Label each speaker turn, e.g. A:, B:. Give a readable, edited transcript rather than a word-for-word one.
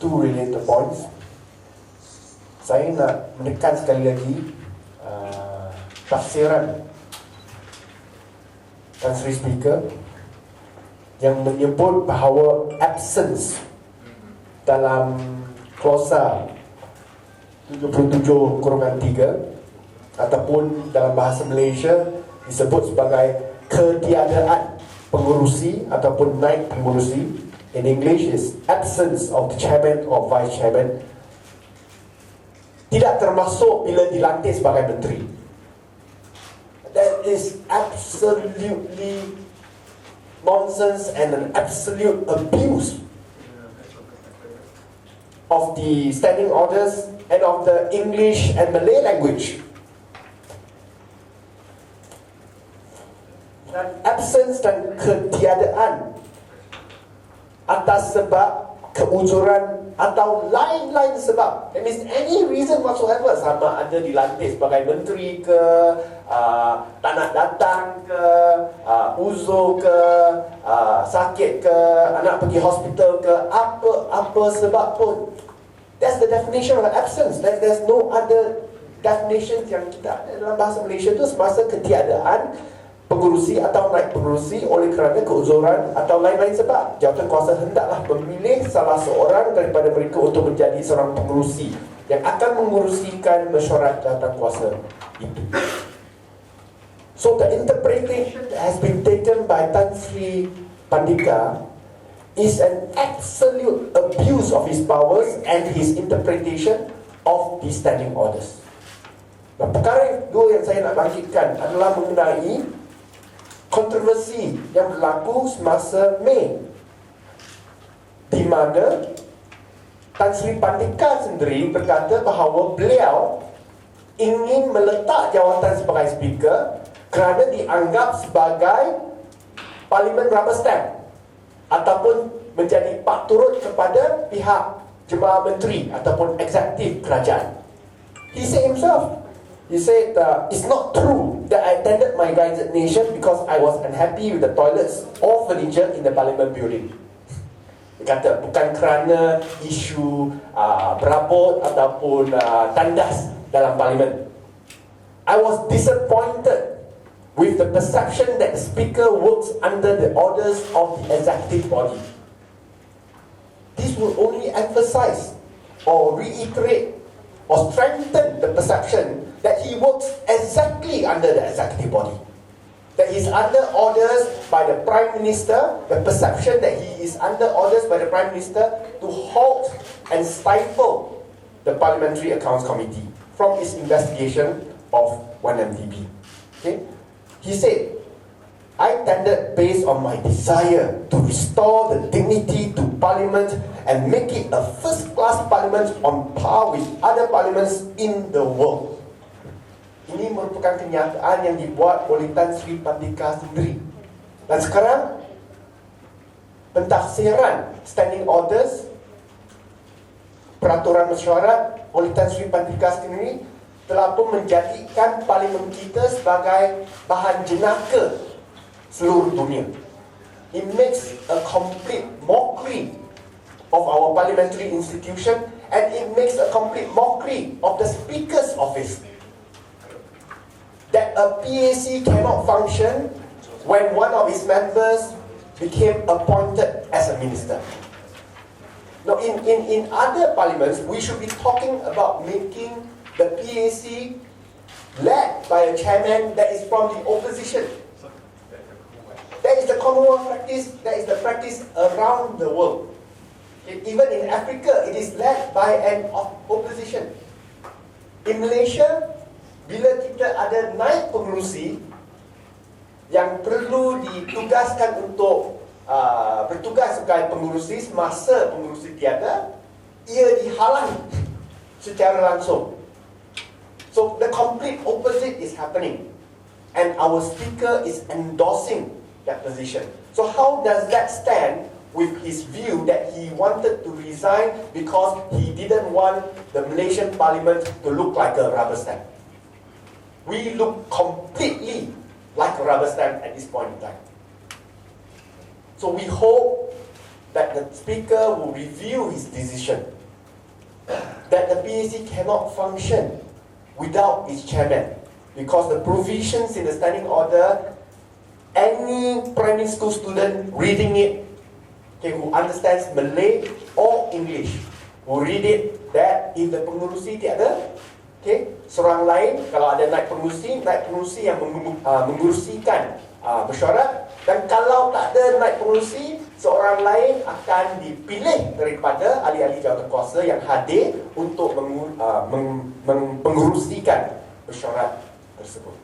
A: two related points. Saya nak menekan sekali lagi tafsiran Tan Sri Speaker yang menyebut bahawa absence dalam klausa 77/3 ataupun dalam bahasa Malaysia disebut sebagai ketiadaan pengurusi ataupun naib pengurusi. In English is absence of the chairman or vice chairman. Tidak termasuk bila dilantik sebagai menteri. That is absolutely nonsense and an absolute abuse of the standing orders and of the English and Malay language. Dan absence dan ketiadaan atas sebab keujuran atau lain-lain sebab, that means any reason whatsoever, sama ada dilantik sebagai menteri ke, tak nak datang ke, uzur ke, sakit ke, anak pergi hospital ke, apa sebab pun. That's the definition of absence. There's no other definition yang kita ada dalam bahasa Malaysia tu semasa ketiadaan pengurusi atau naib pengurusi oleh kerana keuzuran atau lain-lain sebab. Jawatan kuasa hendaklah memilih salah seorang daripada mereka untuk menjadi seorang pengurusi yang akan mengurusikan mesyuarat jawatan kuasa itu. So the interpretation that has been taken by Tan Sri Pandika is an absolute abuse of his powers and his interpretation of the standing orders. Nah, perkara dua yang saya nak bangkitkan adalah mengenai kontroversi yang berlaku semasa Mei, di mana Tan Sri Pandika sendiri berkata bahawa beliau ingin meletak jawatan sebagai speaker kerana dianggap sebagai parlimen rubber stamp ataupun menjadi pak turut kepada pihak jemaah menteri ataupun eksekutif kerajaan. He said himself, he said, it's not true that I tendered my resignation because I was unhappy with the toilets or furniture in the parliament building. Dia kata bukan kerana isu berabot ataupun tandas dalam parlimen. I was disappointed with the perception that the speaker works under the orders of the executive body. This will only emphasize or reiterate or strengthen the perception that he works exactly under the executive body. That he is under orders by the Prime Minister, the perception that he is under orders by the Prime Minister to halt and stifle the Parliamentary Accounts Committee from its investigation of 1MDB. Okay? He said, I tendered based on my desire to restore the dignity to Parliament and make it a first-class Parliament on par with other parliaments in the world. Ini merupakan kenyataan yang dibuat oleh Tan Sri Pandika sendiri. Dan sekarang, pentafsiran standing orders, peraturan mesyuarat oleh Tan Sri Pandika sendiri telah pun menjadikan parlimen kita sebagai bahan jenaka seluruh dunia. It makes a complete mockery of our parliamentary institution and it makes a complete mockery of the Speaker's office. That a PAC cannot function when one of its members became appointed as a minister. Now, in other parliaments, we should be talking about making the PAC led by a chairman that is from the opposition. That is the Commonwealth practice, that is the practice around the world. Even in Africa, it is led by an opposition. In Malaysia, bila kita ada naib pengerusi yang perlu ditugaskan untuk bertugas sebagai pengerusi semasa pengerusi tiada, ia dihalang secara langsung. So the complete opposite is happening, and our speaker is endorsing that position. So how does that stand with his view that he wanted to resign because he didn't want the Malaysian Parliament to look like a rubber stamp? We look completely like a rubber stamp at this point in time. So we hope that the speaker will review his decision, that the PAC cannot function without its chairman, because the provisions in the standing order, any primary school student reading it, okay, who understands Malay or English, will read it, that if the pengurusi tiada, okay, seorang lain, kalau ada naib pengurusi yang mengurusikan mesyuarat, dan kalau tak ada naib pengurusi, seorang lain akan dipilih daripada ahli-ahli jawatankuasa yang hadir untuk pengurusikan mesyuarat tersebut.